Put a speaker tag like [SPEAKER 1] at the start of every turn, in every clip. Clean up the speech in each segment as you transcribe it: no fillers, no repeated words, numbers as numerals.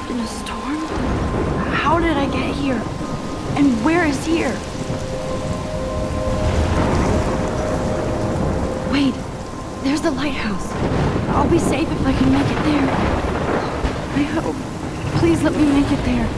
[SPEAKER 1] trapped in a storm? How did I get here? And where is here? Wait, there's the lighthouse. I'll be safe if I can make it there. I hope. Please let me make it there.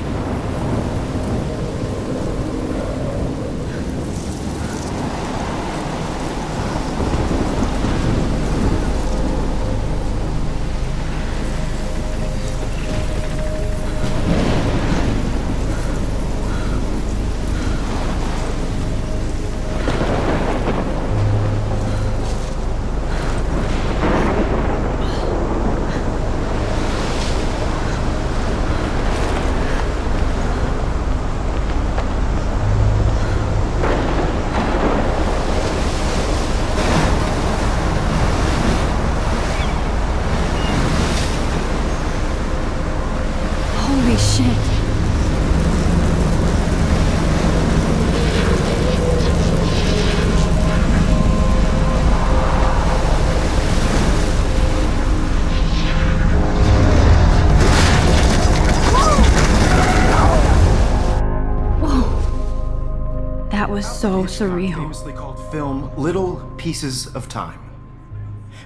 [SPEAKER 1] Was so surreal.
[SPEAKER 2] Famously called film Little Pieces of Time.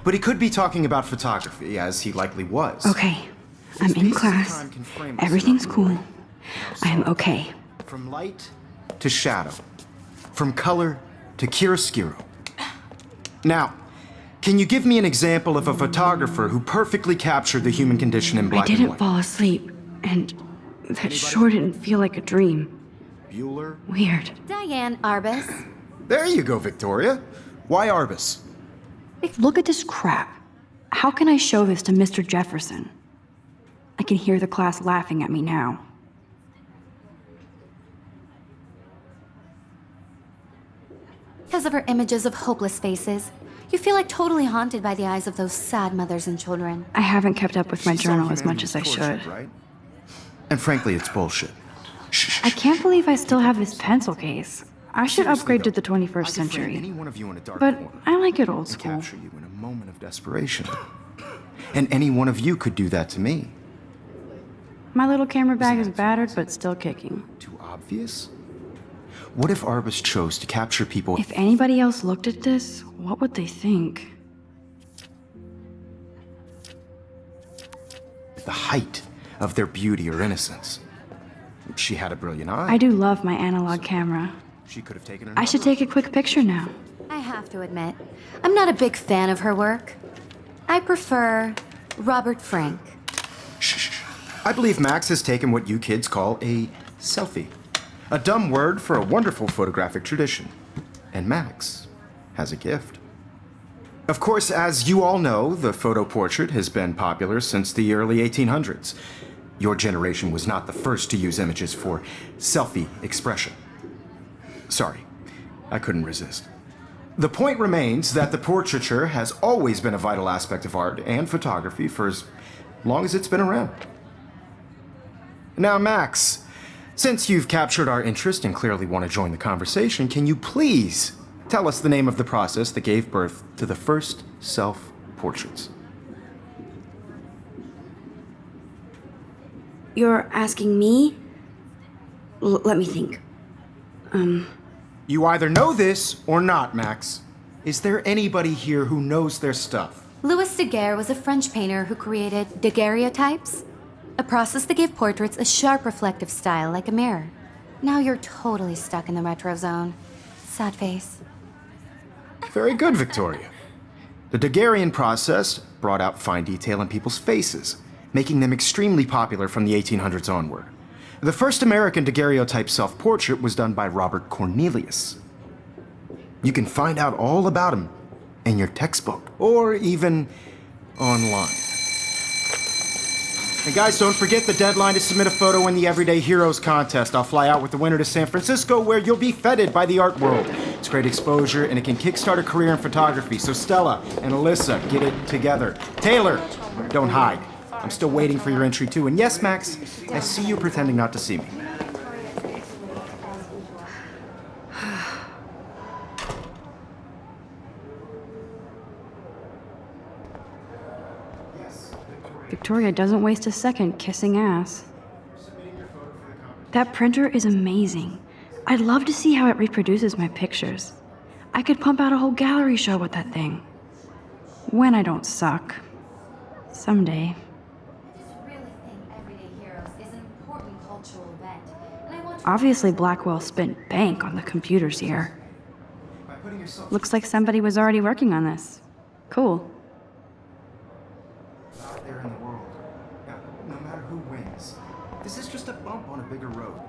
[SPEAKER 2] But he could be talking about photography, as he likely was.
[SPEAKER 1] Okay, I'm in class. Everything's cool. I am okay.
[SPEAKER 2] From light to shadow. From color to chiaroscuro. Now, can you give me an example of a photographer who perfectly captured the human condition in black and white?
[SPEAKER 1] I didn't fall asleep, and that sure didn't feel like a dream.
[SPEAKER 2] Bueller?
[SPEAKER 1] Weird.
[SPEAKER 3] Diane Arbus.
[SPEAKER 2] There you go, Victoria. Why Arbus?
[SPEAKER 1] Look at this crap. How can I show this to Mr. Jefferson? I can hear the class laughing at me now.
[SPEAKER 3] Because of her images of hopeless faces, you feel like totally haunted by the eyes of those sad mothers and children.
[SPEAKER 1] I haven't kept up with my journal as much as I should.
[SPEAKER 2] Right? And frankly, it's bullshit.
[SPEAKER 1] I can't believe I still have this pencil case. I should upgrade to the 21st century. But I like it old school.
[SPEAKER 2] Capture you in a moment of desperation. And any one of you could do that to me.
[SPEAKER 1] My little camera bag is battered, but still kicking.
[SPEAKER 2] Too obvious? What if Arbus chose to capture people?
[SPEAKER 1] If anybody else looked at this, what would they think?
[SPEAKER 2] At the height of their beauty or innocence. She had a brilliant eye.
[SPEAKER 1] I do love my analog camera.
[SPEAKER 2] She could have taken her.
[SPEAKER 1] I should take a quick picture now.
[SPEAKER 3] I have to admit, I'm not a big fan of her work. I prefer Robert Frank.
[SPEAKER 2] Shh. I believe Max has taken what you kids call a selfie. A dumb word for a wonderful photographic tradition. And Max has a gift. Of course, as you all know, the photo portrait has been popular since the early 1800s. Your generation was not the first to use images for selfie expression. Sorry, I couldn't resist. The point remains that the portraiture has always been a vital aspect of art and photography for as long as it's been around. Now, Max, since you've captured our interest and clearly want to join the conversation, can you please tell us the name of the process that gave birth to the first self-portraits?
[SPEAKER 1] You're asking me? Let me think.
[SPEAKER 2] You either know this or not, Max. Is there anybody here who knows their stuff?
[SPEAKER 3] Louis Daguerre was a French painter who created daguerreotypes, a process that gave portraits a sharp reflective style like a mirror. Now you're totally stuck in the retro zone. Sad face.
[SPEAKER 2] Very good, Victoria. The Daguerrean process brought out fine detail in people's faces, making them extremely popular from the 1800s onward. The first American daguerreotype self-portrait was done by Robert Cornelius. You can find out all about him in your textbook, or even online. And guys, don't forget the deadline to submit a photo in the Everyday Heroes contest. I'll fly out with the winner to San Francisco, where you'll be feted by the art world. It's great exposure, and it can kickstart a career in photography. So Stella and Alyssa, get it together. Taylor, don't hide. I'm still waiting for your entry too. And yes, Max, I see you pretending not to see me.
[SPEAKER 1] Victoria doesn't waste a second kissing ass. That printer is amazing. I'd love to see how it reproduces my pictures. I could pump out a whole gallery show with that thing. When I don't suck. Someday. Obviously, Blackwell spent bank on the computers here. Looks like somebody was already working on this. Cool.
[SPEAKER 2] Out there in the world, no matter who wins, this is just a bump on a bigger road.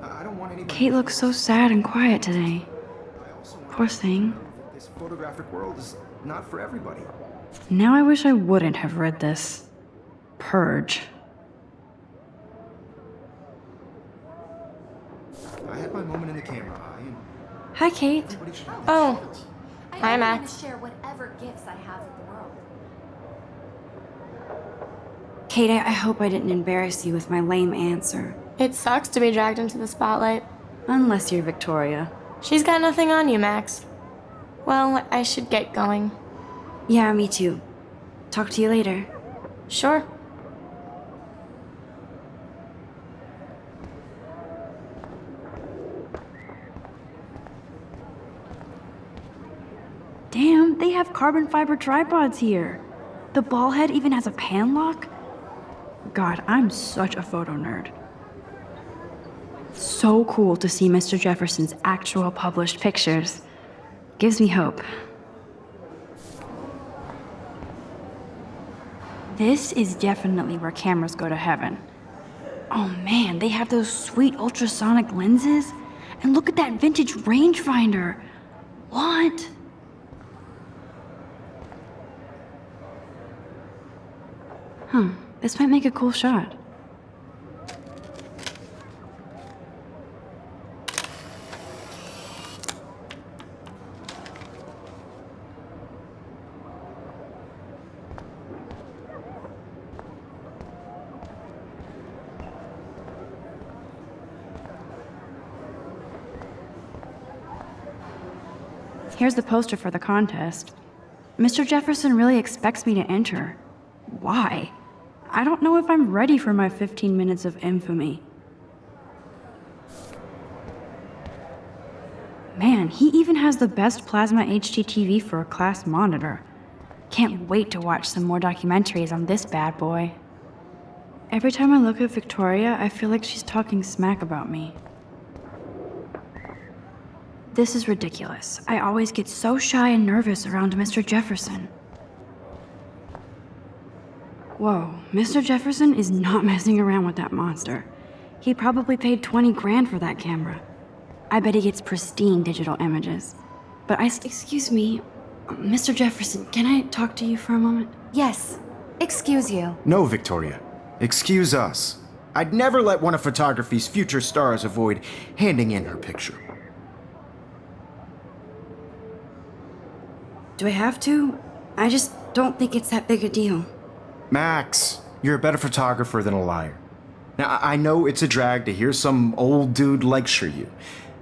[SPEAKER 2] I don't want anybody.
[SPEAKER 1] Kate looks so sad and quiet today. Poor thing.
[SPEAKER 2] This photographic world is not for everybody.
[SPEAKER 1] Now I wish I wouldn't have read this. Purge.
[SPEAKER 2] I had my moment in the camera eye, and
[SPEAKER 1] Hi, Kate.
[SPEAKER 2] everybody should know.
[SPEAKER 4] Oh,
[SPEAKER 3] I
[SPEAKER 4] hi,
[SPEAKER 3] only
[SPEAKER 4] Max.
[SPEAKER 3] want to share whatever gifts I have with the world.
[SPEAKER 1] Kate, I hope I didn't embarrass you with my lame answer.
[SPEAKER 4] It sucks to be dragged into the spotlight.
[SPEAKER 1] Unless you're Victoria.
[SPEAKER 4] She's got nothing on you, Max. Well, I should get going.
[SPEAKER 1] Yeah, me too. Talk to you later.
[SPEAKER 4] Sure.
[SPEAKER 1] Damn, they have carbon fiber tripods here. The ball head even has a pan lock? God, I'm such a photo nerd. So cool to see Mr. Jefferson's actual published pictures. Gives me hope. This is definitely where cameras go to heaven. Oh man, they have those sweet ultrasonic lenses. And look at that vintage rangefinder. What? Huh, this might make a cool shot. Here's the poster for the contest. Mr. Jefferson really expects me to enter. Why? I don't know if I'm ready for my 15 minutes of infamy. Man, he even has the best plasma HDTV for a class monitor. Can't wait to watch some more documentaries on this bad boy. Every time I look at Victoria, I feel like she's talking smack about me. This is ridiculous. I always get so shy and nervous around Mr. Jefferson. Whoa, Mr. Jefferson is not messing around with that monster. He probably paid 20 grand for that camera. I bet he gets pristine digital images. But excuse me, Mr. Jefferson, can I talk to you for a moment?
[SPEAKER 3] Yes. Excuse you.
[SPEAKER 2] No, Victoria. Excuse us. I'd never let one of photography's future stars avoid handing in her picture.
[SPEAKER 1] Do I have to? I just don't think it's that big a deal.
[SPEAKER 2] Max, you're a better photographer than a liar. Now, I know it's a drag to hear some old dude lecture you,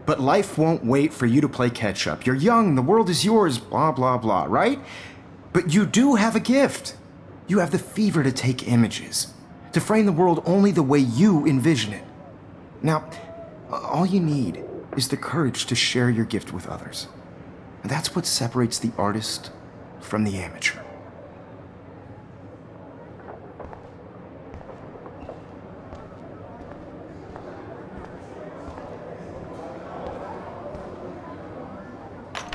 [SPEAKER 2] but life won't wait for you to play catch up. You're young, the world is yours, blah, blah, blah, right? But you do have a gift. You have the fever to take images, to frame the world only the way you envision it. Now, all you need is the courage to share your gift with others. And that's what separates the artist from the amateur.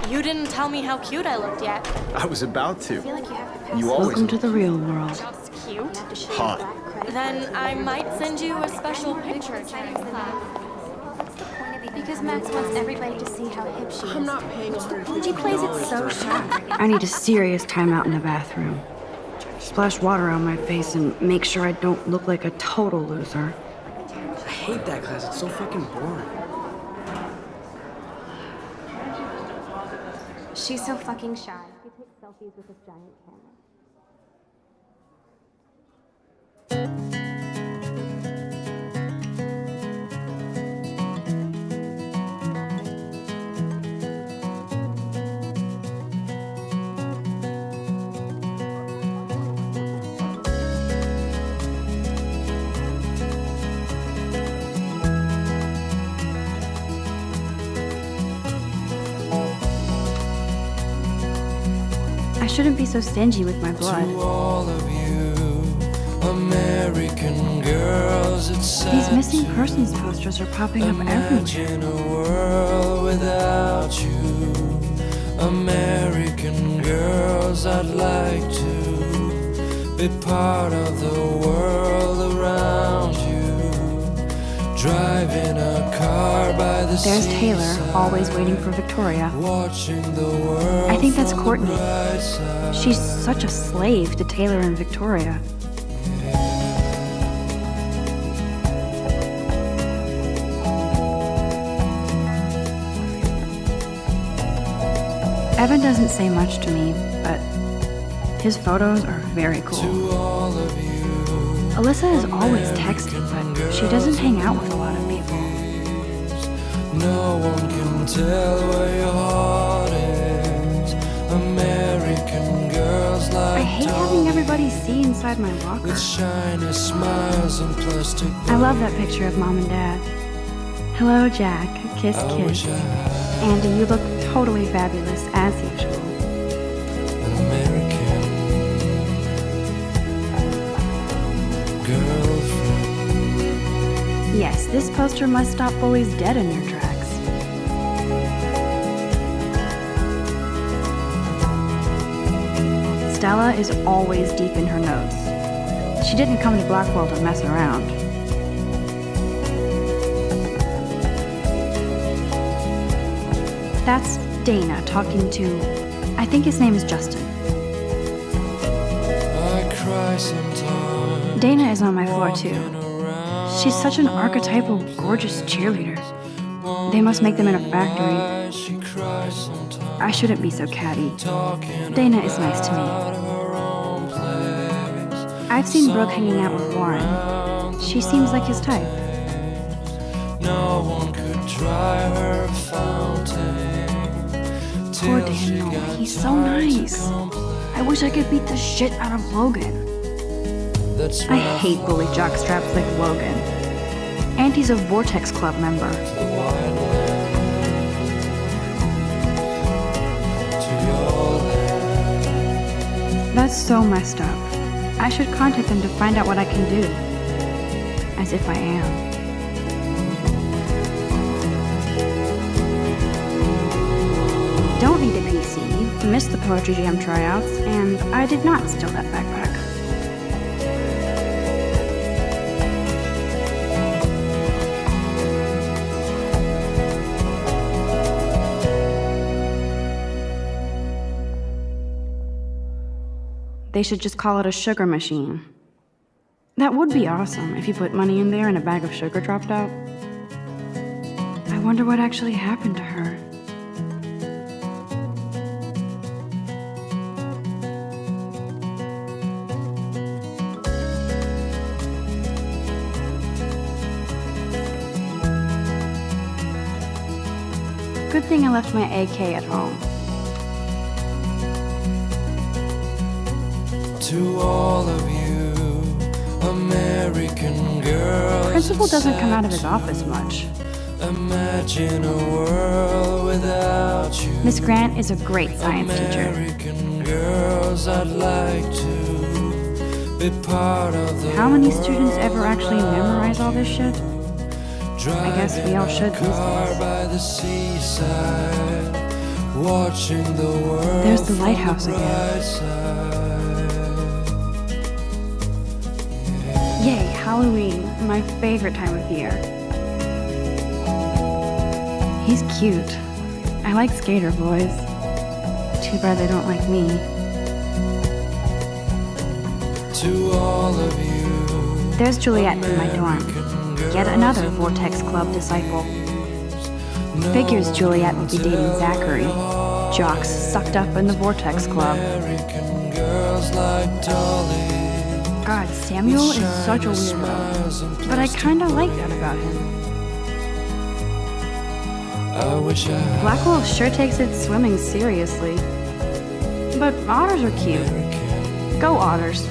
[SPEAKER 4] You didn't tell me how cute I looked yet.
[SPEAKER 5] I was about to.
[SPEAKER 4] Like you have to
[SPEAKER 5] You always
[SPEAKER 1] Welcome to the real world.
[SPEAKER 4] Just cute.
[SPEAKER 5] hot.
[SPEAKER 4] Then I might send you a special picture.
[SPEAKER 3] Because Max wants everybody to see how hip she is.
[SPEAKER 6] I'm not paying $150.
[SPEAKER 3] She plays it so shy.
[SPEAKER 1] I need a serious timeout in the bathroom. Splash water on my face and make sure I don't look like a total loser.
[SPEAKER 6] I hate that class. It's so fucking boring.
[SPEAKER 3] She's so fucking shy. She takes selfies with this giant camera.
[SPEAKER 1] shouldn't be so stingy with my blood.
[SPEAKER 5] To all of you American girls, it's sad
[SPEAKER 1] These missing persons posters are popping up everywhere.
[SPEAKER 5] Imagine a world without you. American girls, I'd like to be part of the world around you. Driving a car by the
[SPEAKER 1] There's Taylor,
[SPEAKER 5] seaside,
[SPEAKER 1] always waiting for Victoria.
[SPEAKER 5] watching the world
[SPEAKER 1] I think that's
[SPEAKER 5] from the
[SPEAKER 1] Courtney.
[SPEAKER 5] bright side.
[SPEAKER 1] She's such a slave to Taylor and Victoria. Evan doesn't say much to me, but his photos are very cool.
[SPEAKER 5] To all of you
[SPEAKER 1] Alyssa is always texting, but she doesn't hang out with a lot of people.
[SPEAKER 5] no one can tell where your heart is. American girls
[SPEAKER 1] I
[SPEAKER 5] like
[SPEAKER 1] hate having everybody see inside my locker.
[SPEAKER 5] with shiny smiles and plastic.
[SPEAKER 1] I love that picture of Mom and Dad. Hello, Jack. Kiss,
[SPEAKER 5] I
[SPEAKER 1] kiss.
[SPEAKER 5] wish I had
[SPEAKER 1] Andy, you look totally fabulous, as usual.
[SPEAKER 5] an American girlfriend.
[SPEAKER 1] Yes, this poster must stop bullies dead in their tracks. Stella is always deep in her notes. She didn't come to Blackwell to mess around. That's Dana talking to, I think his name is Justin.
[SPEAKER 5] I cry sometimes.
[SPEAKER 1] Dana is on my floor too.
[SPEAKER 5] walking around.
[SPEAKER 1] She's such an archetypal, gorgeous cheerleader. They must make them in a factory.
[SPEAKER 5] Why she cries sometimes.
[SPEAKER 1] I shouldn't be so catty.
[SPEAKER 5] Talking
[SPEAKER 1] Dana is nice to me.
[SPEAKER 5] out of her own place.
[SPEAKER 1] I've seen Brooke hanging out with Warren. She seems like his type.
[SPEAKER 5] No one could dry her fountain.
[SPEAKER 1] Poor
[SPEAKER 5] till she
[SPEAKER 1] Daniel,
[SPEAKER 5] got
[SPEAKER 1] he's so
[SPEAKER 5] time to
[SPEAKER 1] nice.
[SPEAKER 5] complain.
[SPEAKER 1] I wish I could beat the shit out of Logan.
[SPEAKER 5] That's
[SPEAKER 1] I
[SPEAKER 5] when
[SPEAKER 1] hate bully jockstraps like Logan. And he's a Vortex Club member.
[SPEAKER 5] the wild land to your land.
[SPEAKER 1] That's so messed up. I should contact them to find out what I can do. As if I am. Don't need a PC, missed the Poetry Jam tryouts, and I did not steal that backpack. They should just call it a sugar machine. That would be awesome if you put money in there and a bag of sugar dropped out. I wonder what actually happened to her. Good thing I left my AK at home.
[SPEAKER 5] To all of you American girls,
[SPEAKER 1] Principal doesn't
[SPEAKER 5] it's
[SPEAKER 1] come out of his
[SPEAKER 5] sad
[SPEAKER 1] office much.
[SPEAKER 5] to imagine a world without you.
[SPEAKER 1] Miss Grant is a great science teacher.
[SPEAKER 5] American girls, I'd like to be part of the
[SPEAKER 1] How many students ever actually memorize all this shit?
[SPEAKER 5] I
[SPEAKER 1] guess we all should these days.
[SPEAKER 5] By the seaside, watching the world
[SPEAKER 1] There's the
[SPEAKER 5] from
[SPEAKER 1] lighthouse
[SPEAKER 5] the
[SPEAKER 1] again.
[SPEAKER 5] bright side.
[SPEAKER 1] Yay, Halloween, my favorite time of year. He's cute. I like skater boys. Too bad they don't like me.
[SPEAKER 5] To all of you
[SPEAKER 1] There's Juliet in my dorm. Yet another Vortex Club disciple. Figures Juliet will be dating Zachary. Jocks sucked up in the Vortex Club.
[SPEAKER 5] American girls like Dolly.
[SPEAKER 1] God, Samuel is such a weirdo. But I kinda like that about him.
[SPEAKER 5] I wish I had
[SPEAKER 1] Blackwell sure takes its swimming seriously. But otters are cute. Go otters.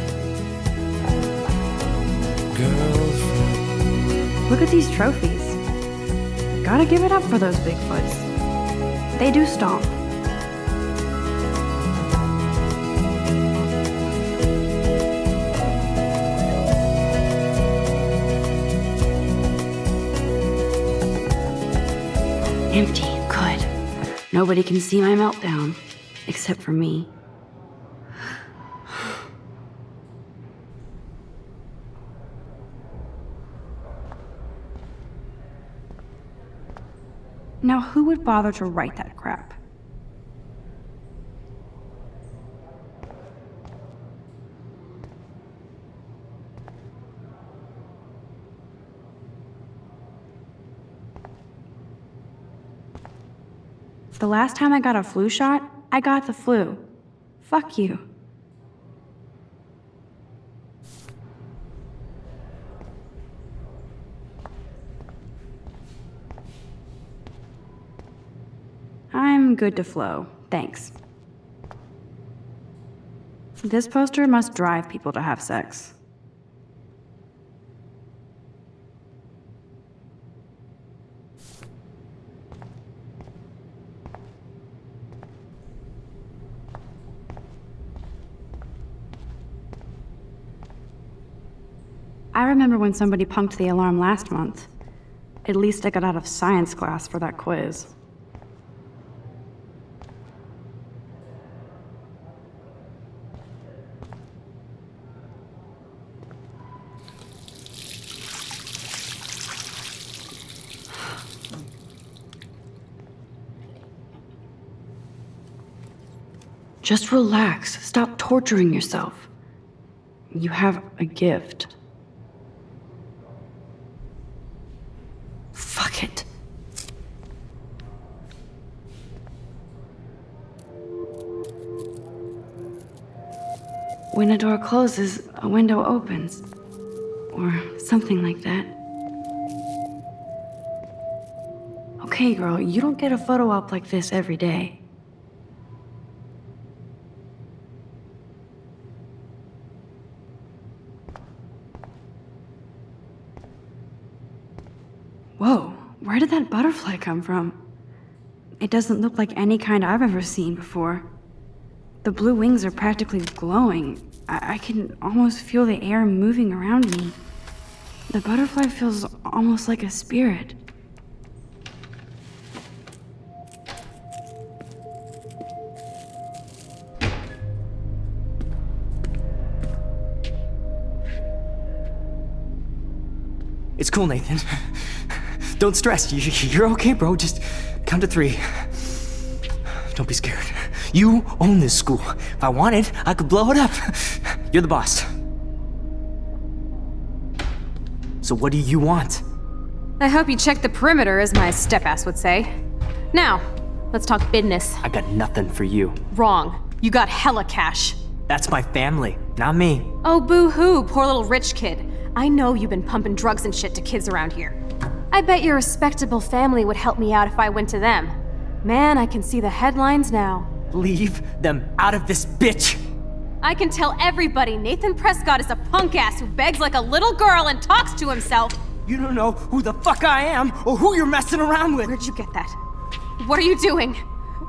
[SPEAKER 5] girlfriend.
[SPEAKER 1] Look at these trophies. Gotta give it up for those Bigfoots. They do stomp. empty. Good. Nobody can see my meltdown. Except for me. Now, who would bother to write that crap? The last time I got a flu shot, I got the flu. Fuck you. I'm good to flow, thanks. This poster must drive people to have sex. I remember when somebody punked the alarm last month. At least I got out of science class for that quiz. Just relax. Stop torturing yourself. You have a gift. Fuck it. When a door closes, a window opens. Or something like that. Okay, girl, you don't get a photo op like this every day. Whoa, where did that butterfly come from? It doesn't look like any kind I've ever seen before. The blue wings are practically glowing. I can almost feel the air moving around me. The butterfly feels almost like a spirit.
[SPEAKER 6] It's cool, Nathan. Don't stress. You're okay, bro. Just count to 3. Don't be scared. You own this school. If I wanted, I could blow it up. You're the boss. So what do you want?
[SPEAKER 7] I hope you checked the perimeter, as my step-ass would say. Now, let's talk business.
[SPEAKER 6] I got nothing for you.
[SPEAKER 7] Wrong. You got hella cash.
[SPEAKER 6] That's my family, not me.
[SPEAKER 7] Oh, boo-hoo, poor little rich kid. I know you've been pumping drugs and shit to kids around here. I bet your respectable family would help me out if I went to them. Man, I can see the headlines now.
[SPEAKER 6] Leave them out of this bitch!
[SPEAKER 7] I can tell everybody Nathan Prescott is a punk ass who begs like a little girl and talks to himself.
[SPEAKER 6] You don't know who the fuck I am or who you're messing around with.
[SPEAKER 7] Where'd you get that? What are you doing?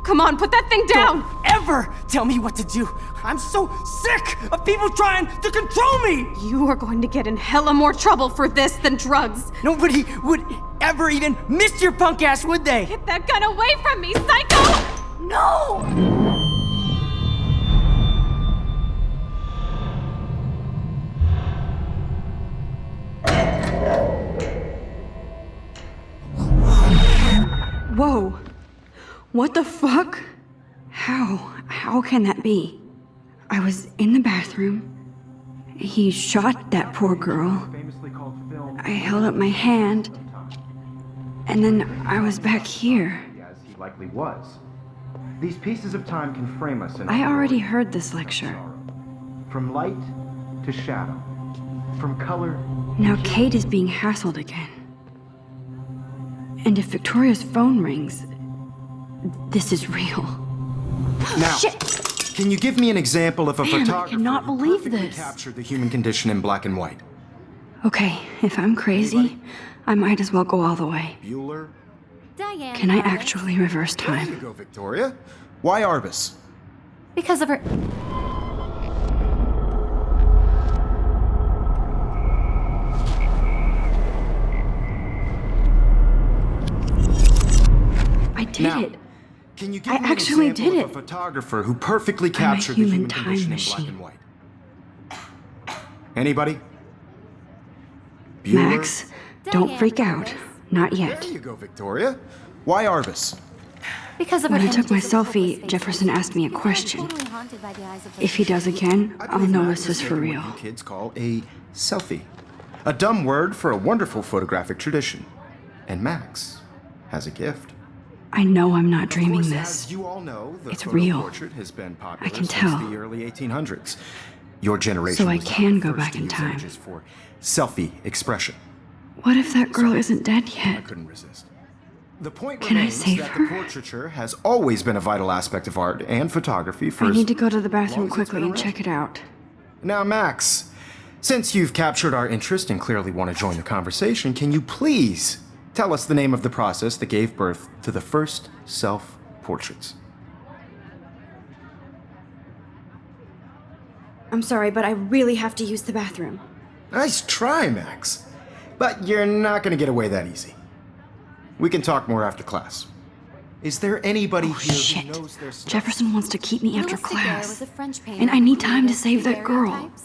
[SPEAKER 7] Come on, put that thing down!
[SPEAKER 6] Don't ever tell me what to do. I'm so sick of people trying to control me!
[SPEAKER 7] You are going to get in hella more trouble for this than drugs.
[SPEAKER 6] Nobody would ever even miss your punk ass, would they?
[SPEAKER 7] Get that gun away from me, psycho!
[SPEAKER 6] No!
[SPEAKER 1] Whoa. What the fuck? How can that be? I was in the bathroom. He shot that poor girl. I held up my hand. And then I was back here.
[SPEAKER 2] As he likely was. These pieces of time can frame us in
[SPEAKER 1] I already heard this lecture.
[SPEAKER 2] From light to shadow. From color.
[SPEAKER 1] Now Kate is being hassled again. And if Victoria's phone rings, this is real.
[SPEAKER 2] Now,
[SPEAKER 1] Shit!
[SPEAKER 2] can you give me an example of a
[SPEAKER 1] Man, I
[SPEAKER 2] photographer
[SPEAKER 1] cannot
[SPEAKER 2] who
[SPEAKER 1] believe
[SPEAKER 2] perfectly
[SPEAKER 1] this.
[SPEAKER 2] captured the human condition in black and white?
[SPEAKER 1] Okay, if I'm crazy, I might as well go all the way.
[SPEAKER 2] Bueller?
[SPEAKER 3] Diane.
[SPEAKER 1] Can I
[SPEAKER 3] Arbus.
[SPEAKER 1] actually reverse
[SPEAKER 2] There you
[SPEAKER 1] time?
[SPEAKER 2] go, Victoria. Why Arbus?
[SPEAKER 3] Because of her.
[SPEAKER 1] did
[SPEAKER 2] Now,
[SPEAKER 1] it.
[SPEAKER 2] Can you give
[SPEAKER 1] I
[SPEAKER 2] me
[SPEAKER 1] actually
[SPEAKER 2] an example
[SPEAKER 1] did
[SPEAKER 2] of
[SPEAKER 1] it.
[SPEAKER 2] a photographer who perfectly
[SPEAKER 1] I'm a
[SPEAKER 2] captured the
[SPEAKER 1] human
[SPEAKER 2] human
[SPEAKER 1] time
[SPEAKER 2] condition in black
[SPEAKER 1] machine.
[SPEAKER 2] and white? Anybody? Bueller?
[SPEAKER 1] Max, don't freak out. Not yet.
[SPEAKER 2] There you go, Victoria. Why Arbus?
[SPEAKER 3] Because of
[SPEAKER 1] When
[SPEAKER 3] her
[SPEAKER 1] I took my
[SPEAKER 3] images of
[SPEAKER 1] selfie,
[SPEAKER 3] hopeless
[SPEAKER 1] Jefferson
[SPEAKER 3] faces,
[SPEAKER 1] asked me a
[SPEAKER 3] I'm
[SPEAKER 1] question.
[SPEAKER 3] totally haunted by the eyes of
[SPEAKER 1] If he does again,
[SPEAKER 2] I
[SPEAKER 1] I'll
[SPEAKER 2] believe
[SPEAKER 1] know
[SPEAKER 2] Max
[SPEAKER 1] this
[SPEAKER 2] has
[SPEAKER 1] is for
[SPEAKER 2] taken
[SPEAKER 1] real.
[SPEAKER 2] what you kids call a selfie. A dumb word for a wonderful photographic tradition. And Max has a gift.
[SPEAKER 1] I know I'm not
[SPEAKER 2] Of
[SPEAKER 1] dreaming
[SPEAKER 2] course,
[SPEAKER 1] this.
[SPEAKER 2] as you all know, the
[SPEAKER 1] It's
[SPEAKER 2] photo
[SPEAKER 1] real.
[SPEAKER 2] portrait has been popular
[SPEAKER 1] I can
[SPEAKER 2] since
[SPEAKER 1] tell.
[SPEAKER 2] the early 1800s. Your generation
[SPEAKER 1] So I
[SPEAKER 2] was not
[SPEAKER 1] can
[SPEAKER 2] the
[SPEAKER 1] go
[SPEAKER 2] first
[SPEAKER 1] back
[SPEAKER 2] to
[SPEAKER 1] in
[SPEAKER 2] use
[SPEAKER 1] time.
[SPEAKER 2] images for selfie expression.
[SPEAKER 1] What if that girl isn't dead
[SPEAKER 2] I
[SPEAKER 1] yet?
[SPEAKER 2] couldn't resist. The point
[SPEAKER 1] Can I
[SPEAKER 2] remains
[SPEAKER 1] save
[SPEAKER 2] that
[SPEAKER 1] her?
[SPEAKER 2] the portraiture has always been a vital aspect of art and photography for
[SPEAKER 1] I
[SPEAKER 2] as
[SPEAKER 1] need to go to the
[SPEAKER 2] long
[SPEAKER 1] bathroom
[SPEAKER 2] as it's
[SPEAKER 1] quickly
[SPEAKER 2] been
[SPEAKER 1] and
[SPEAKER 2] around.
[SPEAKER 1] check it out.
[SPEAKER 2] Now, Max, since you've captured our interest and clearly want to join the conversation, can you please tell us the name of the process that gave birth to the first self-portraits?
[SPEAKER 1] I'm sorry, but I really have to use the bathroom.
[SPEAKER 2] Nice try, Max. But you're not going to get away that easy. We can talk more after class. Is there anybody
[SPEAKER 1] Oh,
[SPEAKER 2] here
[SPEAKER 1] shit.
[SPEAKER 2] who knows their stuff?
[SPEAKER 1] Jefferson wants to keep me after
[SPEAKER 3] Louis Daguerre
[SPEAKER 1] class.
[SPEAKER 3] was a French painter
[SPEAKER 1] And I
[SPEAKER 3] who
[SPEAKER 1] need time to
[SPEAKER 3] created
[SPEAKER 1] save that girl.
[SPEAKER 3] daguerreotypes,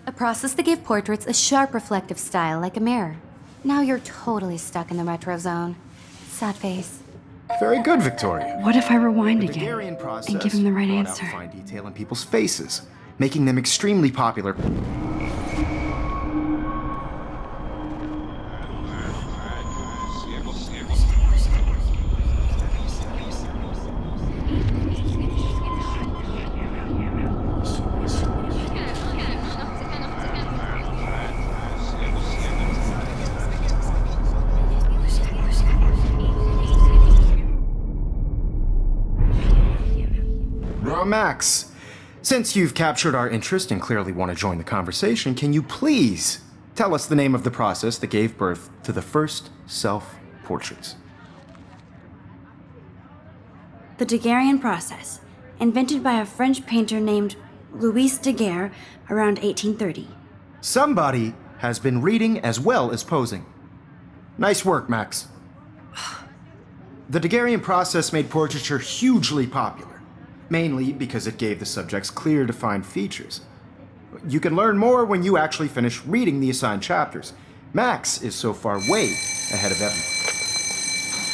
[SPEAKER 3] a process that gave portraits a sharp reflective style like a mirror. Now you're totally stuck in the retro zone. Sad face.
[SPEAKER 2] Very good, Victoria.
[SPEAKER 1] What if I rewind
[SPEAKER 2] The
[SPEAKER 1] again
[SPEAKER 2] Daguerrean process
[SPEAKER 1] and give him the right
[SPEAKER 2] brought
[SPEAKER 1] answer?
[SPEAKER 2] out fine detail in people's faces, making them extremely popular. Max, since you've captured our interest and clearly want to join the conversation, can you please tell us the name of the process that gave birth to the first self-portraits?
[SPEAKER 1] The Daguerrean process, invented by a French painter named Louis Daguerre around 1830.
[SPEAKER 2] Somebody has been reading as well as posing. Nice work, Max. The Daguerrean process made portraiture hugely popular, mainly because it gave the subjects clear, defined features. You can learn more when you actually finish reading the assigned chapters. Max is so far way ahead of everyone.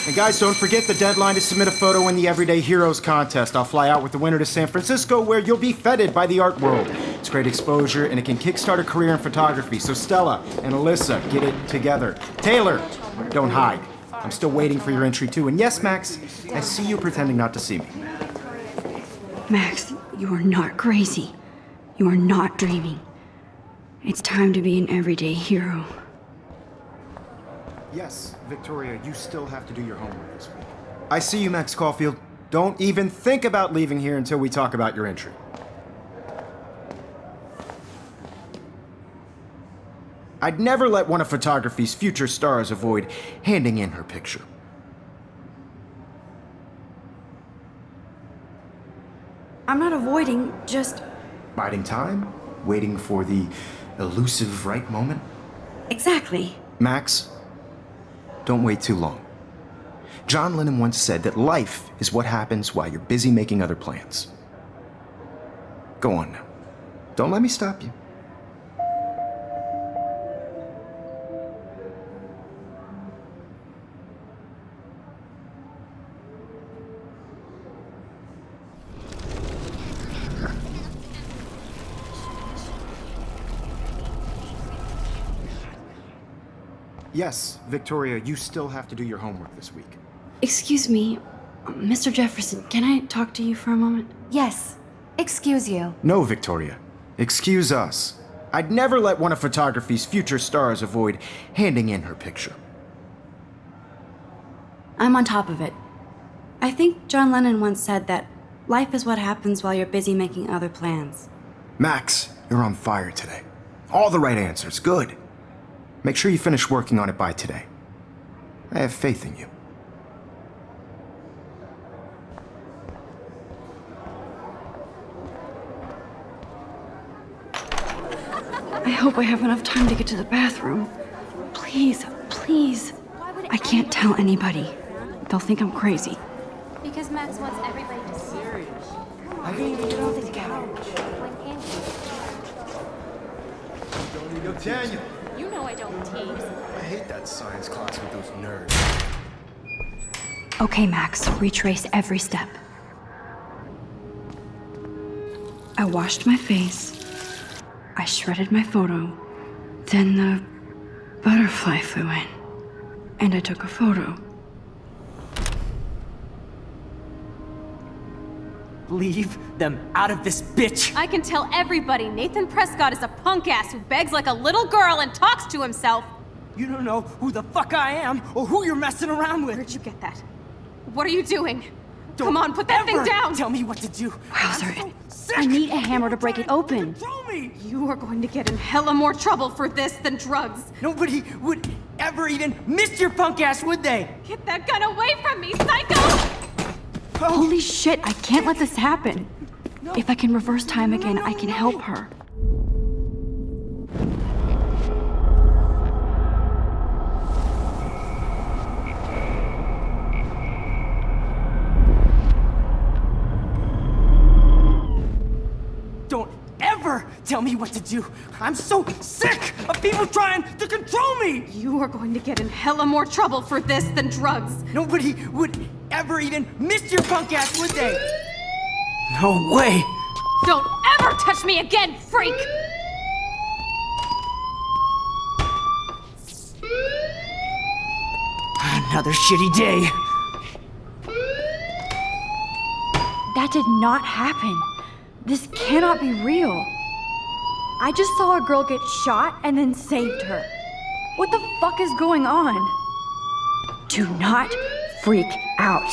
[SPEAKER 2] And guys, don't forget the deadline to submit a photo in the Everyday Heroes contest. I'll fly out with the winner to San Francisco, where you'll be feted by the art world. It's great exposure, and it can kickstart a career in photography. So Stella and Alyssa, get it together. Taylor, don't hide. I'm still waiting for your entry too. And yes, Max, I see you pretending not to see me.
[SPEAKER 1] Max, you are not crazy. You are not dreaming. It's time to be an everyday hero.
[SPEAKER 2] Yes, Victoria, you still have to do your homework this week. I see you, Max Caulfield. Don't even think about leaving here until we talk about your entry. I'd never let one of photography's future stars avoid handing in her picture.
[SPEAKER 1] I'm not avoiding, just...
[SPEAKER 2] Biding time, waiting for the elusive right moment.
[SPEAKER 1] Exactly.
[SPEAKER 2] Max, don't wait too long. John Lennon once said that life is what happens while you're busy making other plans. Go on now. Don't let me stop you. Yes, Victoria, you still have to do your homework this week.
[SPEAKER 1] Excuse me, Mr. Jefferson, can I talk to you for a moment?
[SPEAKER 3] Yes. Excuse you.
[SPEAKER 2] No, Victoria. Excuse us. I'd never let one of photography's future stars avoid handing in her picture.
[SPEAKER 1] I'm on top of it. I think John Lennon once said that life is what happens while you're busy making other plans.
[SPEAKER 2] Max, you're on fire today. All the right answers. Good. Make sure you finish working on it by today. I have faith in you.
[SPEAKER 1] I hope I have enough time to get to the bathroom. Please, please. I can't tell anybody. They'll think I'm crazy.
[SPEAKER 7] Because Max wants everybody to see.
[SPEAKER 6] Serious. I can't even get off the couch.
[SPEAKER 2] Yo, Daniel.
[SPEAKER 7] You know I don't tease.
[SPEAKER 2] I hate that science class with those nerds.
[SPEAKER 1] Okay, Max, retrace every step. I washed my face. I shredded my photo. Then the butterfly flew in. And I took a photo.
[SPEAKER 6] Leave them out of this bitch!
[SPEAKER 7] I can tell everybody Nathan Prescott is a punk ass who begs like a little girl and talks to himself.
[SPEAKER 6] You don't know who the fuck I am or who you're messing around with.
[SPEAKER 7] Where'd you get that? What are you doing?
[SPEAKER 6] Don't
[SPEAKER 7] Come on, put that thing
[SPEAKER 6] ever
[SPEAKER 7] down!
[SPEAKER 6] Tell me what to do.
[SPEAKER 1] Wowzer,
[SPEAKER 6] I'm so sick
[SPEAKER 1] I need a
[SPEAKER 6] of
[SPEAKER 1] hammer to
[SPEAKER 6] people
[SPEAKER 1] break it
[SPEAKER 6] trying
[SPEAKER 1] open.
[SPEAKER 6] to control me.
[SPEAKER 7] You are going to get in hella more trouble for this than drugs.
[SPEAKER 6] Nobody would ever even miss your punk ass, would they?
[SPEAKER 7] Get that gun away from me, psycho!
[SPEAKER 1] Holy shit, I can't let this happen. If I can reverse time again, I can help her.
[SPEAKER 6] Don't ever tell me what to do. I'm so sick of people trying to control me.
[SPEAKER 7] You are going to get in hella more trouble for this than drugs.
[SPEAKER 6] Nobody would ever even miss your punk ass, would they? No way.
[SPEAKER 7] Don't ever touch me again, freak!
[SPEAKER 6] Another shitty day.
[SPEAKER 1] That did not happen. This cannot be real. I just saw a girl get shot and then saved her. What the fuck is going on? Do not freak out.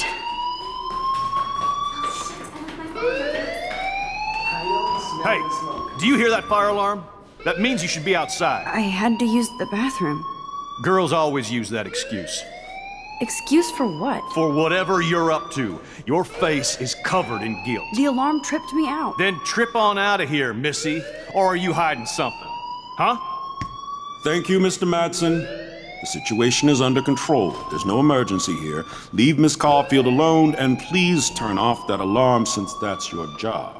[SPEAKER 8] Hey, do you hear that fire alarm? That means you should be outside.
[SPEAKER 1] I had to use the bathroom.
[SPEAKER 8] Girls always use that excuse.
[SPEAKER 1] Excuse for what?
[SPEAKER 8] For whatever you're up to, your face is covered in guilt.
[SPEAKER 1] The alarm tripped me out.
[SPEAKER 8] Then trip on out of here, Missy. Or are you hiding something? Huh?
[SPEAKER 9] Thank you, Mr. Madsen. The situation is under control. There's no emergency here. Leave Miss Caulfield alone, and please turn off that alarm since that's your job.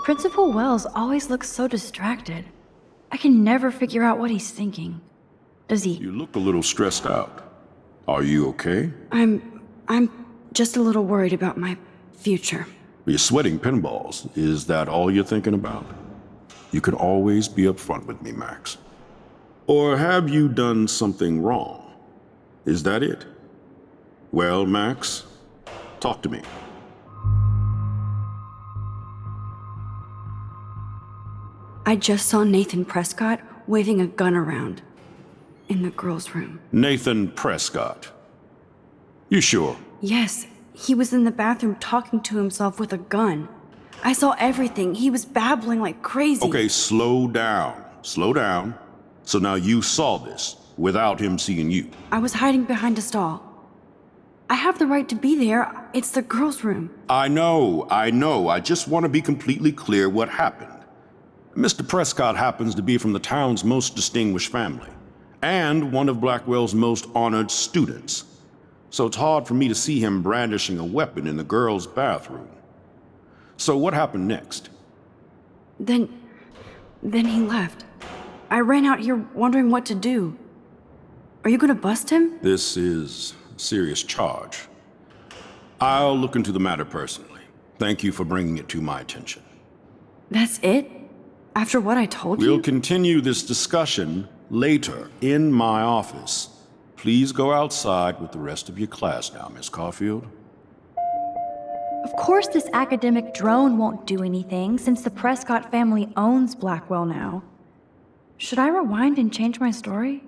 [SPEAKER 1] Principal Wells always looks so distracted. I can never figure out what he's thinking. Does he?
[SPEAKER 9] You look a little stressed out. Are you okay?
[SPEAKER 1] I'm just a little worried about my future.
[SPEAKER 9] You're sweating pinballs. Is that all you're thinking about? You can always be upfront with me, Max. Or have you done something wrong? Is that it? Well, Max, talk to me.
[SPEAKER 1] I just saw Nathan Prescott waving a gun around in the girls' room.
[SPEAKER 9] Nathan Prescott. You sure?
[SPEAKER 1] Yes, he was in the bathroom talking to himself with a gun. I saw everything. He was babbling like crazy.
[SPEAKER 9] Okay, slow down. Slow down. So now you saw this without him seeing you.
[SPEAKER 1] I was hiding behind a stall. I have the right to be there. It's the girls' room.
[SPEAKER 9] I know. I just want to be completely clear what happened. Mr. Prescott happens to be from the town's most distinguished family, and one of Blackwell's most honored students. So it's hard for me to see him brandishing a weapon in the girls' bathroom. So what happened next?
[SPEAKER 1] Then he left. I ran out here wondering what to do. Are you gonna bust him?
[SPEAKER 9] This is a serious charge. I'll look into the matter personally. Thank you for bringing it to my attention.
[SPEAKER 1] That's it? After what I told you?
[SPEAKER 9] We'll continue this discussion later in my office. Please go outside with the rest of your class now, Miss Caulfield.
[SPEAKER 10] Of course this academic drone won't do anything since the Prescott family owns Blackwell now. Should I rewind and change my story?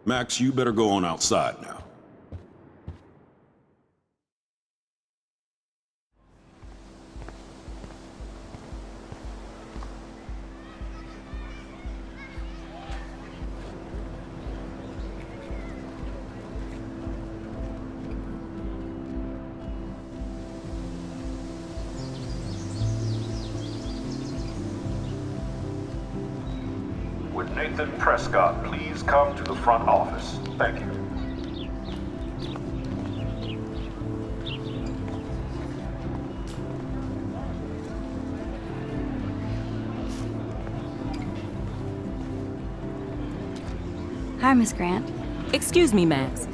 [SPEAKER 9] Max, you better go on outside now.
[SPEAKER 11] Would Nathan Prescott please come to the front office? Thank you.
[SPEAKER 1] Hi, Miss Grant.
[SPEAKER 12] Excuse me, Max.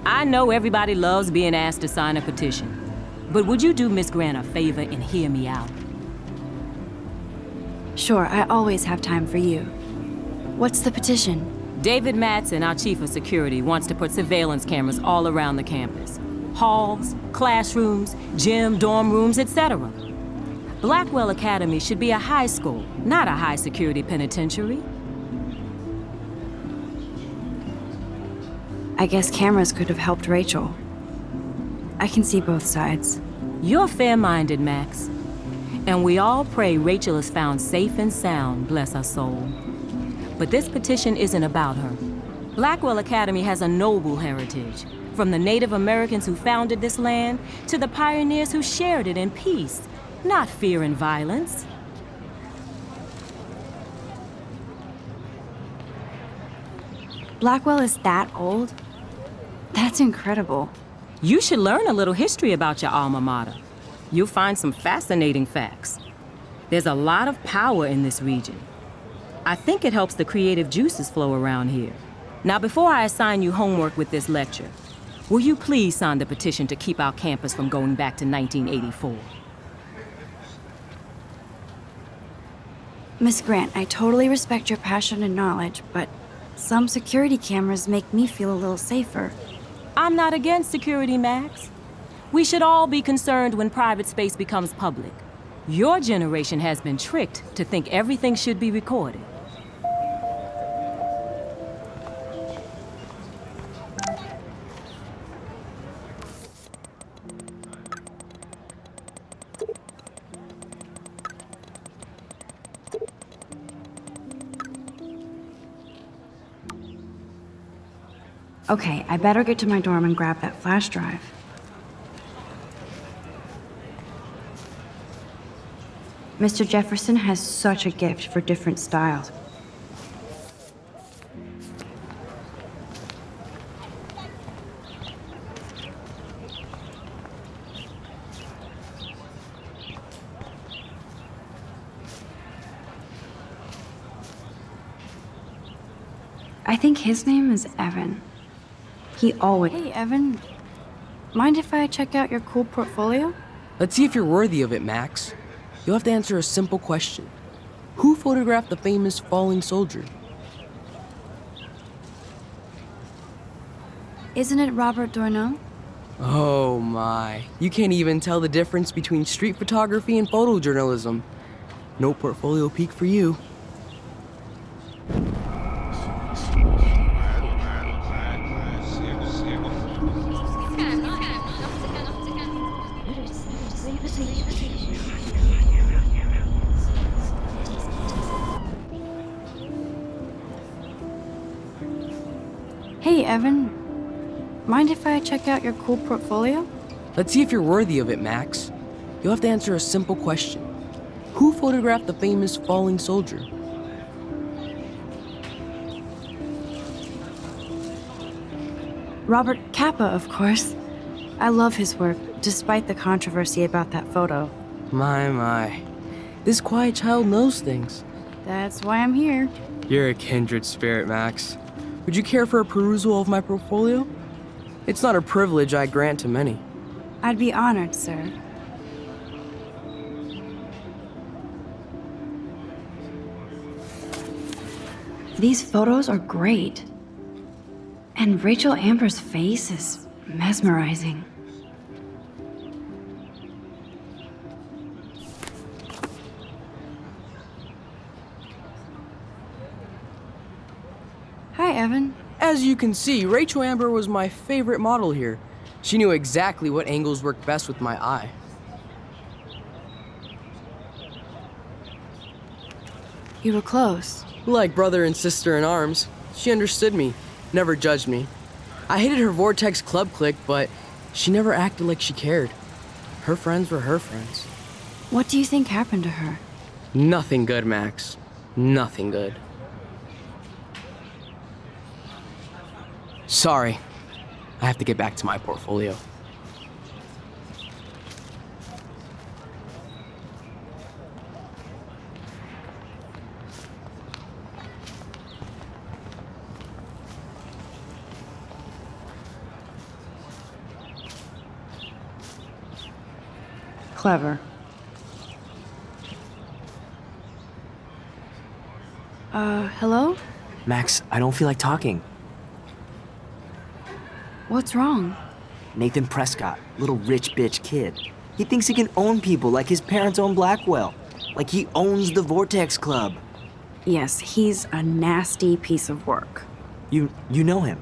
[SPEAKER 12] I know everybody loves being asked to sign a petition, but would you do Miss Grant a favor and hear me out?
[SPEAKER 1] Sure, I always have time for you. What's the petition?
[SPEAKER 12] David Madsen, our chief of security, wants to put surveillance cameras all around the campus. Halls, classrooms, gym, dorm rooms, etc. Blackwell Academy should be a high school, not a high-security penitentiary.
[SPEAKER 1] I guess cameras could have helped Rachel. I can see both sides.
[SPEAKER 12] You're fair-minded, Max. And we all pray Rachel is found safe and sound, bless her soul. But this petition isn't about her. Blackwell Academy has a noble heritage, from the Native Americans who founded this land to the pioneers who shared it in peace, not fear and violence.
[SPEAKER 1] Blackwell is that old? That's incredible.
[SPEAKER 12] You should learn a little history about your alma mater. You'll find some fascinating facts. There's a lot of power in this region. I think it helps the creative juices flow around here. Now, before I assign you homework with this lecture, will you please sign the petition to keep our campus from going back to 1984?
[SPEAKER 1] Miss Grant, I totally respect your passion and knowledge, but some security cameras make me feel a little safer.
[SPEAKER 12] I'm not against security, Max. We should all be concerned when private space becomes public. Your generation has been tricked to think everything should be recorded.
[SPEAKER 1] Okay, I better get to my dorm and grab that flash drive. Mr. Jefferson has such a gift for different styles. I think his name is Evan. He always... Hey, Evan. Mind if I check out your cool portfolio?
[SPEAKER 13] Let's see if you're worthy of it, Max. You'll have to answer a simple question. Who photographed the famous falling soldier?
[SPEAKER 1] Isn't it Robert Doisneau?
[SPEAKER 13] Oh my. You can't even tell the difference between street photography and photojournalism. No portfolio peek for you.
[SPEAKER 1] Hey, Evan. Mind if I check out your cool portfolio?
[SPEAKER 13] Let's see if you're worthy of it, Max. You'll have to answer a simple question. Who photographed the famous falling soldier?
[SPEAKER 1] Robert Capa, of course. I love his work, despite the controversy about that photo.
[SPEAKER 13] My. This quiet child knows things.
[SPEAKER 1] That's why I'm here.
[SPEAKER 13] You're a kindred spirit, Max. Would you care for a perusal of my portfolio? It's not a privilege I grant to many.
[SPEAKER 1] I'd be honored, sir. These photos are great. And Rachel Amber's face is mesmerizing. Hi, Evan.
[SPEAKER 13] As you can see, Rachel Amber was my favorite model here. She knew exactly what angles worked best with my eye.
[SPEAKER 1] You were close.
[SPEAKER 13] Like brother and sister in arms, she understood me, never judged me. I hated her Vortex club clique, but she never acted like she cared. Her friends were her friends.
[SPEAKER 1] What do you think happened to her?
[SPEAKER 13] Nothing good, Max. Nothing good. Sorry. I have to get back to my portfolio.
[SPEAKER 1] Clever. Hello?
[SPEAKER 6] Max, I don't feel like talking.
[SPEAKER 1] What's wrong?
[SPEAKER 6] Nathan Prescott, little rich bitch kid. He thinks he can own people like his parents own Blackwell. Like he owns the Vortex Club.
[SPEAKER 1] Yes, he's a nasty piece of work.
[SPEAKER 6] You know him?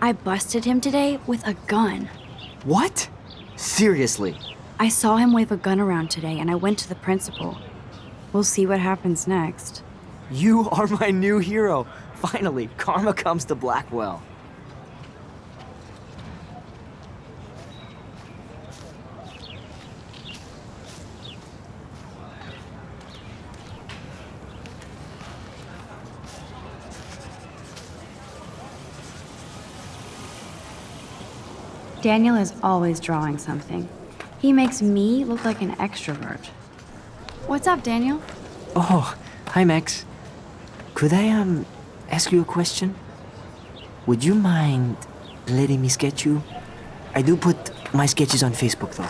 [SPEAKER 1] I busted him today with a gun.
[SPEAKER 6] What? Seriously?
[SPEAKER 1] I saw him wave a gun around today and I went to the principal. We'll see what happens next.
[SPEAKER 6] You are my new hero. Finally, karma comes to Blackwell.
[SPEAKER 1] Daniel is always drawing something. He makes me look like an extrovert. What's up, Daniel?
[SPEAKER 6] Oh, hi Max. Could I, ask you a question? Would you mind letting me sketch you? I do put my sketches on Facebook, though.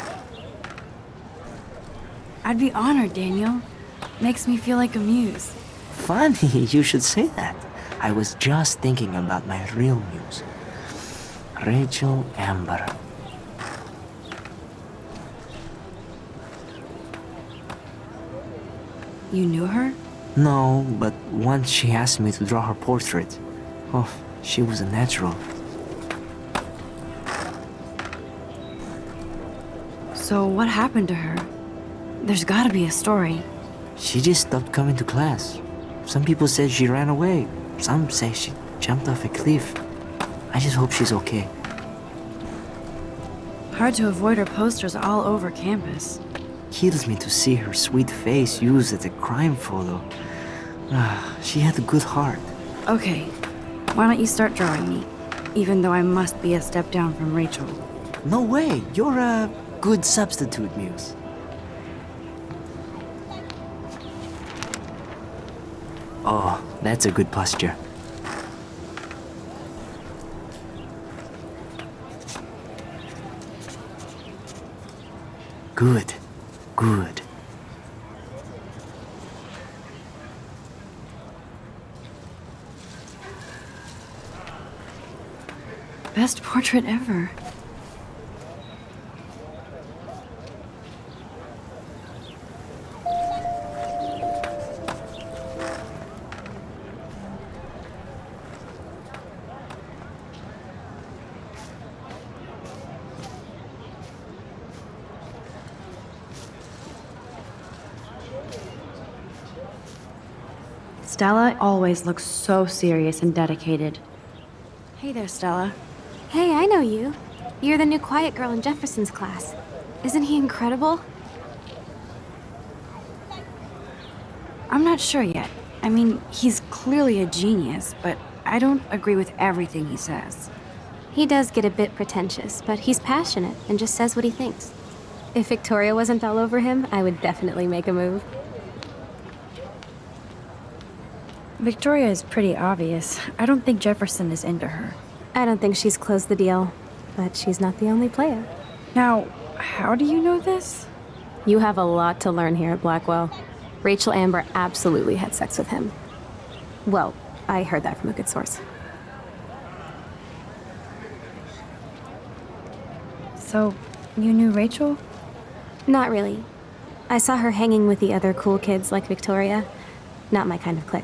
[SPEAKER 1] I'd be honored, Daniel. Makes me feel like a muse.
[SPEAKER 6] Funny, you should say that. I was just thinking about my real muse. Rachel Amber.
[SPEAKER 1] You knew her?
[SPEAKER 6] No, but once she asked me to draw her portrait. Oh, she was a natural.
[SPEAKER 1] So what happened to her? There's gotta be a story.
[SPEAKER 6] She just stopped coming to class. Some people said she ran away. Some say she jumped off a cliff. I just hope she's okay.
[SPEAKER 1] Hard to avoid her posters all over campus.
[SPEAKER 6] Kills me to see her sweet face used as a crime photo. She had a good heart.
[SPEAKER 1] Okay, why don't you start drawing me? Even though I must be a step down from Rachel.
[SPEAKER 6] No way, you're a good substitute, Muse. Oh, that's a good posture. Good, good.
[SPEAKER 1] Best portrait ever. Stella always looks so serious and dedicated. Hey there, Stella.
[SPEAKER 7] Hey, I know you. You're the new quiet girl in Jefferson's class. Isn't he incredible?
[SPEAKER 1] I'm not sure yet. I mean, he's clearly a genius, but I don't agree with everything he says.
[SPEAKER 7] He does get a bit pretentious, but he's passionate and just says what he thinks. If Victoria wasn't all over him, I would definitely make a move.
[SPEAKER 1] Victoria is pretty obvious. I don't think Jefferson is into her.
[SPEAKER 7] I don't think she's closed the deal, but she's not the only player.
[SPEAKER 1] Now, how do you know this?
[SPEAKER 7] You have a lot to learn here at Blackwell. Rachel Amber absolutely had sex with him. Well, I heard that from a good source.
[SPEAKER 1] So, you knew Rachel?
[SPEAKER 7] Not really. I saw her hanging with the other cool kids like Victoria. Not my kind of clique.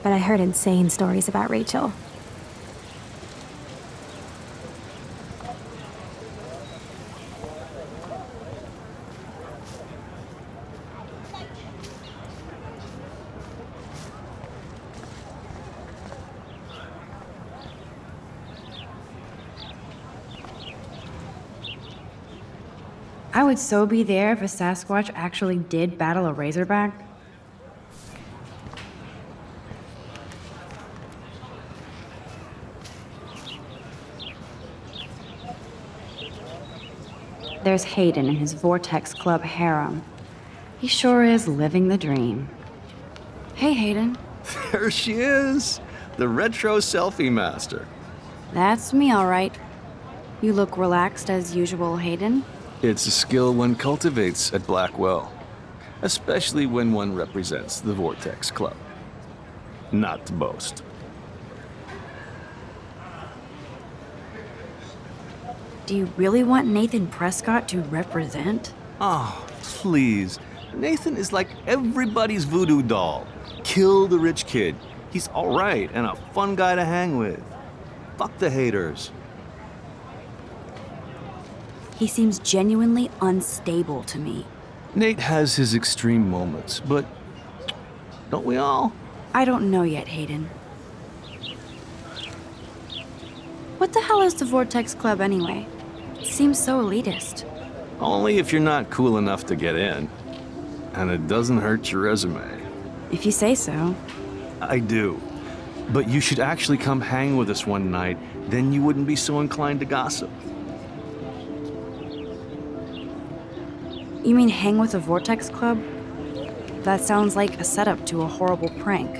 [SPEAKER 7] But I heard insane stories about Rachel.
[SPEAKER 1] I would so be there if a Sasquatch actually did battle a Razorback. There's Hayden and his Vortex Club harem. He sure is living the dream. Hey, Hayden.
[SPEAKER 8] There she is, the retro selfie master.
[SPEAKER 1] That's me, all right. You look relaxed as usual, Hayden.
[SPEAKER 8] It's a skill one cultivates at Blackwell, especially when one represents the Vortex Club. Not to boast.
[SPEAKER 1] Do you really want Nathan Prescott to represent?
[SPEAKER 8] Oh, please. Nathan is like everybody's voodoo doll. Kill the rich kid. He's all right and a fun guy to hang with. Fuck the haters.
[SPEAKER 1] He seems genuinely unstable to me.
[SPEAKER 8] Nate has his extreme moments, but don't we all?
[SPEAKER 1] I don't know yet, Hayden. What the hell is the Vortex Club anyway? It seems so elitist.
[SPEAKER 8] Only if you're not cool enough to get in. And it doesn't hurt your resume.
[SPEAKER 1] If you say so.
[SPEAKER 8] I do. But you should actually come hang with us one night, then you wouldn't be so inclined to gossip.
[SPEAKER 1] You mean hang with the Vortex Club? That sounds like a setup to a horrible prank.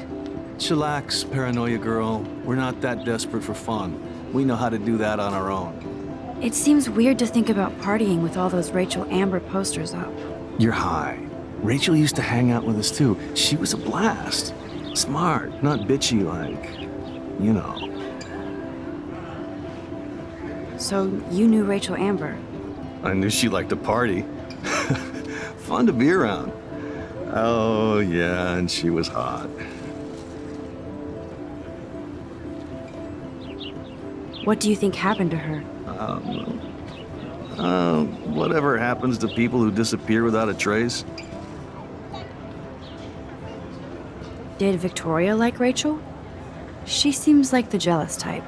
[SPEAKER 8] Chillax, paranoia girl. We're not that desperate for fun. We know how to do that on our own.
[SPEAKER 1] It seems weird to think about partying with all those Rachel Amber posters up.
[SPEAKER 8] You're high. Rachel used to hang out with us too. She was a blast. Smart, not bitchy like, you know.
[SPEAKER 1] So you knew Rachel Amber?
[SPEAKER 8] I knew she liked to party. Fun to be around. Oh, yeah, and she was hot.
[SPEAKER 1] What do you think happened to her?
[SPEAKER 8] Whatever happens to people who disappear without a trace.
[SPEAKER 1] Did Victoria like Rachel? She seems like the jealous type.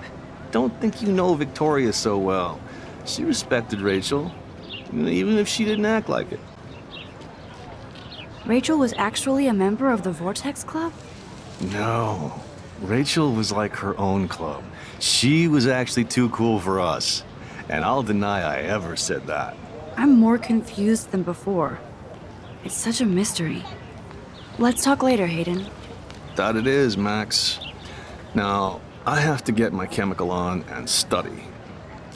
[SPEAKER 8] Don't think you know Victoria so well. She respected Rachel, even if she didn't act like it.
[SPEAKER 1] Rachel was actually a member of the Vortex Club?
[SPEAKER 8] No. Rachel was like her own club. She was actually too cool for us. And I'll deny I ever said that.
[SPEAKER 1] I'm more confused than before. It's such a mystery. Let's talk later, Hayden.
[SPEAKER 8] That it is, Max. Now, I have to get my chemical on and study.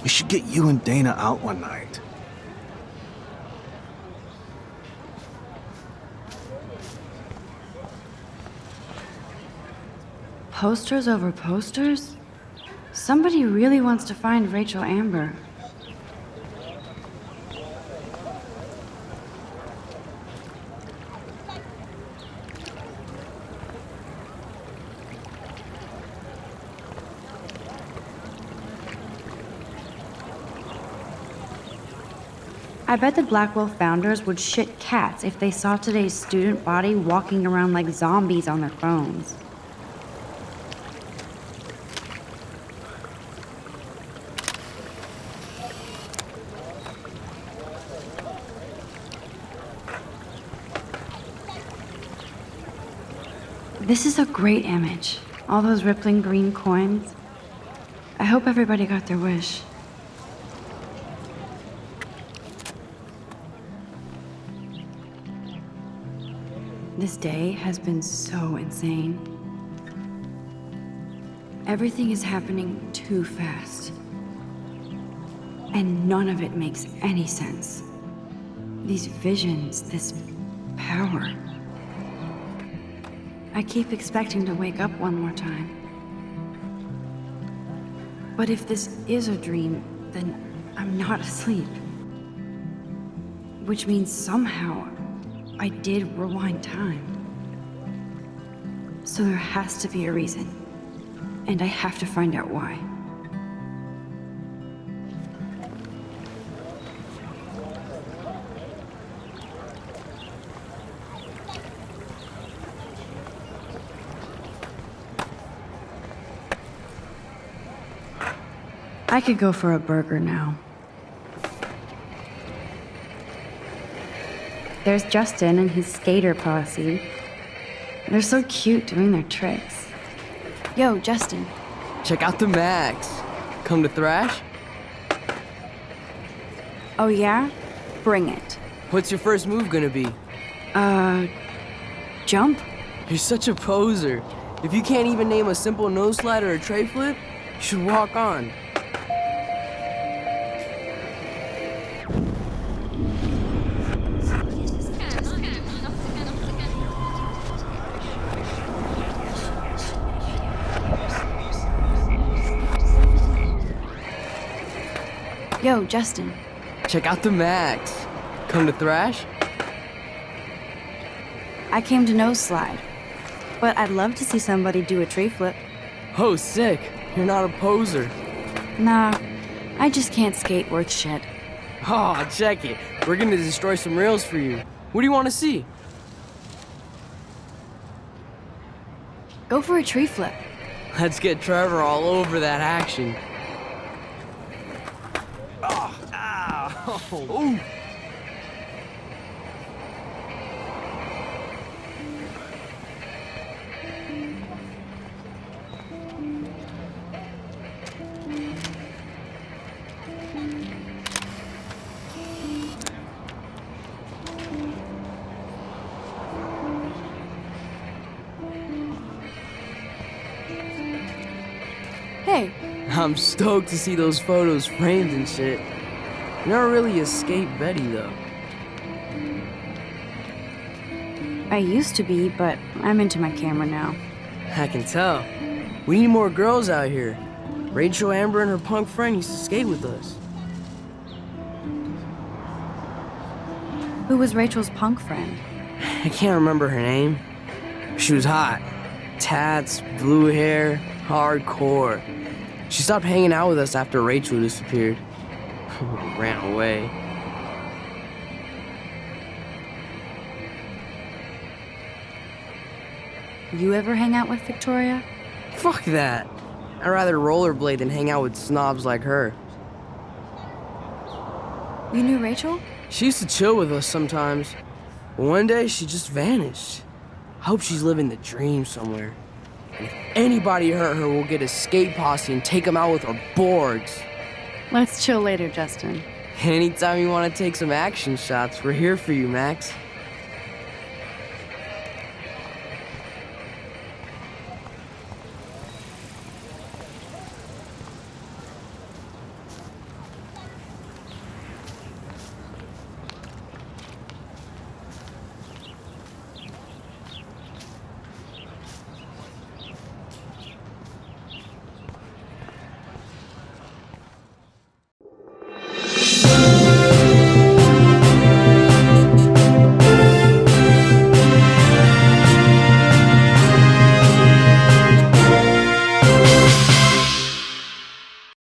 [SPEAKER 8] We should get you and Dana out one night.
[SPEAKER 1] Posters over posters? Somebody really wants to find Rachel Amber. I bet the Blackwell founders would shit cats if they saw today's student body walking around like zombies on their phones. This is a great image. All those rippling green coins. I hope everybody got their wish. This day has been so insane. Everything is happening too fast. And none of it makes any sense. These visions, this power. I keep expecting to wake up one more time. But if this is a dream, then I'm not asleep. Which means somehow I did rewind time. So there has to be a reason. And I have to find out why. I could go for a burger now. There's Justin and his skater posse. They're so cute doing their tricks. Yo, Justin.
[SPEAKER 13] Check out the Max. Come to thrash?
[SPEAKER 1] Oh yeah? Bring it.
[SPEAKER 13] What's your first move gonna be?
[SPEAKER 1] Jump?
[SPEAKER 13] You're such a poser. If you can't even name a simple nose slide or a tray flip, you should walk on.
[SPEAKER 1] Yo, Justin.
[SPEAKER 13] Check out the Max. Come to thrash?
[SPEAKER 1] I came to nose slide. But I'd love to see somebody do a tray flip.
[SPEAKER 13] Oh, sick. You're not a poser.
[SPEAKER 1] Nah, I just can't skate worth shit.
[SPEAKER 13] Oh, check it. We're gonna destroy some rails for you. What do you want to see?
[SPEAKER 1] Go for a tree flip.
[SPEAKER 13] Let's get Trevor all over that action. Ooh.
[SPEAKER 1] Hey.
[SPEAKER 13] I'm stoked to see those photos framed and shit. Never really escaped Betty, though.
[SPEAKER 1] I used to be, but I'm into my camera now.
[SPEAKER 13] I can tell. We need more girls out here. Rachel Amber and her punk friend used to skate with us.
[SPEAKER 1] Who was Rachel's punk friend?
[SPEAKER 13] I can't remember her name. She was hot. Tats, blue hair, hardcore. She stopped hanging out with us after Rachel disappeared. Ran away.
[SPEAKER 1] You ever hang out with Victoria?
[SPEAKER 13] Fuck that. I'd rather rollerblade than hang out with snobs like her.
[SPEAKER 1] You knew Rachel?
[SPEAKER 13] She used to chill with us sometimes. But one day, she just vanished. I hope she's living the dream somewhere. And if anybody hurt her, we'll get a skate posse and take them out with our boards.
[SPEAKER 1] Let's chill later, Justin.
[SPEAKER 13] Anytime you want to take some action shots, we're here for you, Max.